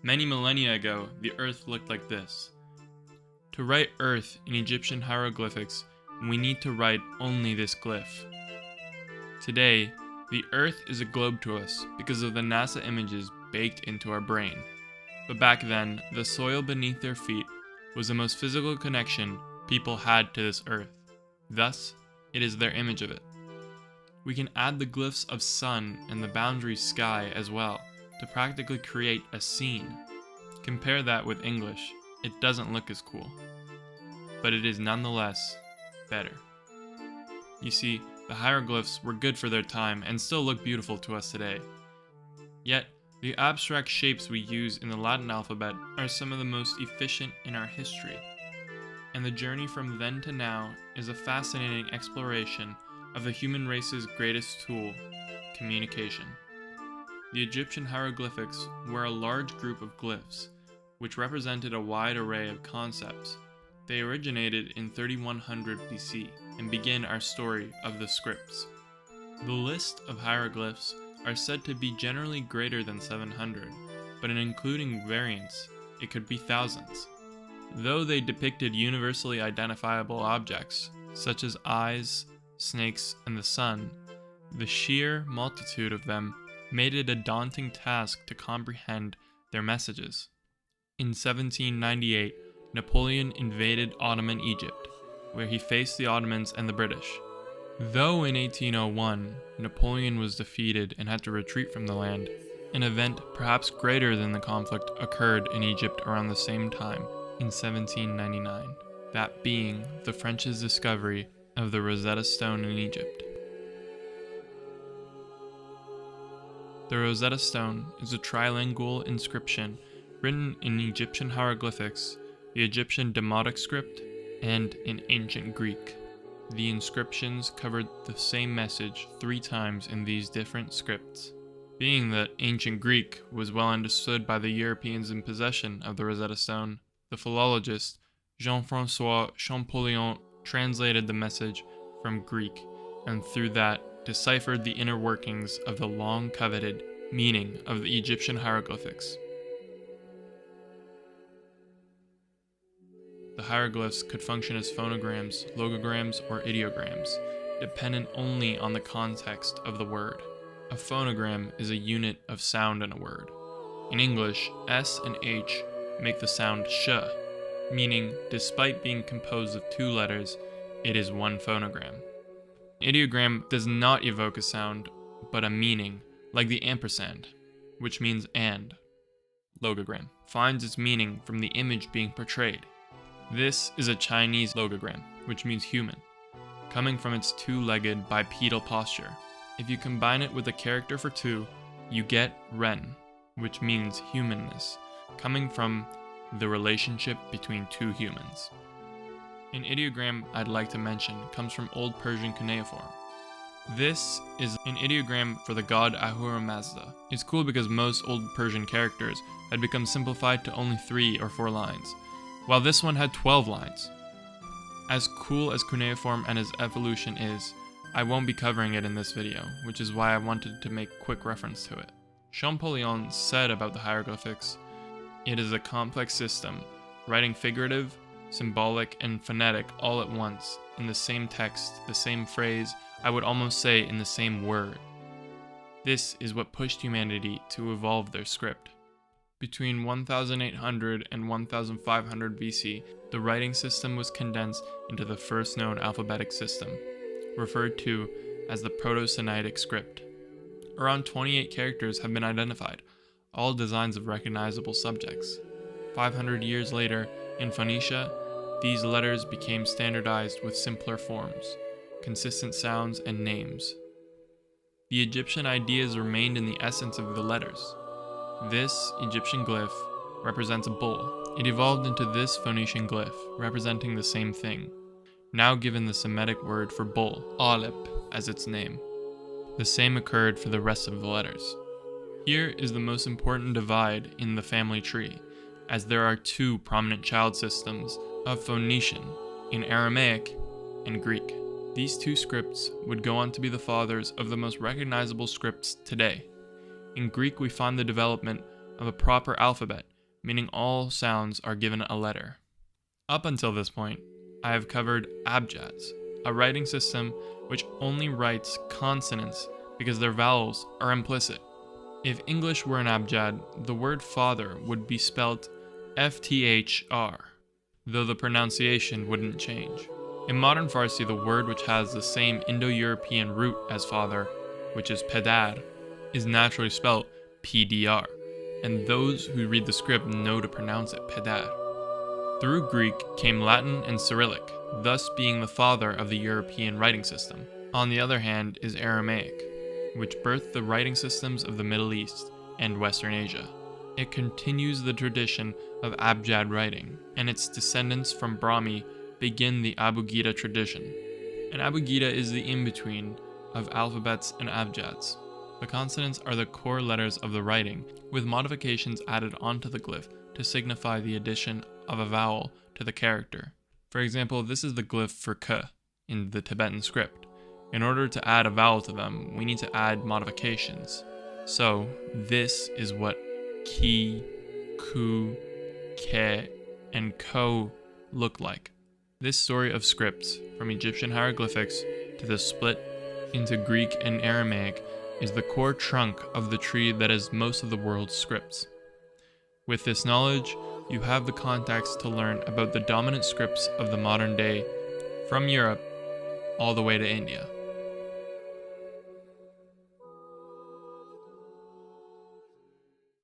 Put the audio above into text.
Many millennia ago, the earth looked like this. To write earth in Egyptian hieroglyphics, we need to write only this glyph. Today, the earth is a globe to us because of the NASA images baked into our brain. But back then, the soil beneath their feet was the most physical connection people had to this earth. Thus, it is their image of it. We can add the glyphs of sun and the boundary sky as well to practically create a scene. Compare that with English, it doesn't look as cool, but it is nonetheless better. You see, the hieroglyphs were good for their time and still look beautiful to us today. Yet, the abstract shapes we use in the Latin alphabet are some of the most efficient in our history. And the journey from then to now is a fascinating exploration of the human race's greatest tool, communication. The Egyptian hieroglyphics were a large group of glyphs, which represented a wide array of concepts. They originated in 3100 BC and begin our story of the scripts. The list of hieroglyphs are said to be generally greater than 700, but in including variants, it could be thousands. Though they depicted universally identifiable objects, such as eyes, snakes, and the sun, the sheer multitude of them made it a daunting task to comprehend their messages. In 1798, Napoleon invaded Ottoman Egypt, where he faced the Ottomans and the British. Though in 1801, Napoleon was defeated and had to retreat from the land, an event perhaps greater than the conflict occurred in Egypt around the same time, in 1799, that being the French's discovery of the Rosetta Stone in Egypt. The Rosetta Stone is a trilingual inscription written in Egyptian hieroglyphics, the Egyptian Demotic script, and in ancient Greek. The inscriptions covered the same message 3 times in these different scripts. Being that ancient Greek was well understood by the Europeans in possession of the Rosetta Stone, the philologist Jean-François Champollion translated the message from Greek, and through that deciphered the inner workings of the long-coveted meaning of the Egyptian hieroglyphics. The hieroglyphs could function as phonograms, logograms, or ideograms, dependent only on the context of the word. A phonogram is a unit of sound in a word. In English, S and H make the sound sh, meaning despite being composed of 2 letters, it is one phonogram. An ideogram does not evoke a sound, but a meaning, like the ampersand, which means and. Logogram finds its meaning from the image being portrayed. This is a Chinese logogram, which means human, coming from its 2-legged bipedal posture. If you combine it with the character for 2, you get ren, which means humanness, coming from the relationship between 2 humans. An ideogram I'd like to mention comes from Old Persian cuneiform. This is an ideogram for the god Ahura Mazda. It's cool because most Old Persian characters had become simplified to only 3 or 4 lines, while this one had 12 lines. As cool as cuneiform and its evolution is, I won't be covering it in this video, which is why I wanted to make quick reference to it. Champollion said about the hieroglyphics, "It is a complex system, writing figurative, symbolic, and phonetic all at once, in the same text, the same phrase, I would almost say in the same word. This is what pushed humanity to evolve their script." Between 1800 and 1500 BC, the writing system was condensed into the first known alphabetic system, referred to as the Proto-Sinaitic script. Around 28 characters have been identified, all designs of recognizable subjects. 500 years later, in Phoenicia, these letters became standardized with simpler forms, consistent sounds, and names. The Egyptian ideas remained in the essence of the letters. This Egyptian glyph represents a bull. It evolved into this Phoenician glyph, representing the same thing, now given the Semitic word for bull, Aleph, as its name. The same occurred for the rest of the letters. Here is the most important divide in the family tree, as there are 2 prominent child systems of Phoenician, in Aramaic and Greek. These 2 scripts would go on to be the fathers of the most recognizable scripts today. In Greek, we find the development of a proper alphabet, meaning all sounds are given a letter. Up until this point, I have covered abjads, a writing system which only writes consonants because their vowels are implicit. If English were an abjad, the word father would be spelled FTHR, though the pronunciation wouldn't change. In modern Farsi, the word which has the same Indo-European root as father, which is pedar, is naturally spelled PDR, and those who read the script know to pronounce it pedar. Through Greek came Latin and Cyrillic, thus being the father of the European writing system. On the other hand is Aramaic, which birthed the writing systems of the Middle East and Western Asia. It continues the tradition of abjad writing, and its descendants from Brahmi begin the Abugida tradition. And Abugida is the in-between of alphabets and abjads. The consonants are the core letters of the writing, with modifications added onto the glyph to signify the addition of a vowel to the character. For example, this is the glyph for K in the Tibetan script. In order to add a vowel to them, we need to add modifications. So, this is what ki, ku, ke, and ko look like. This story of scripts, from Egyptian hieroglyphics to the split into Greek and Aramaic, is the core trunk of the tree that is most of the world's scripts. With this knowledge, you have the context to learn about the dominant scripts of the modern day, from Europe all the way to India.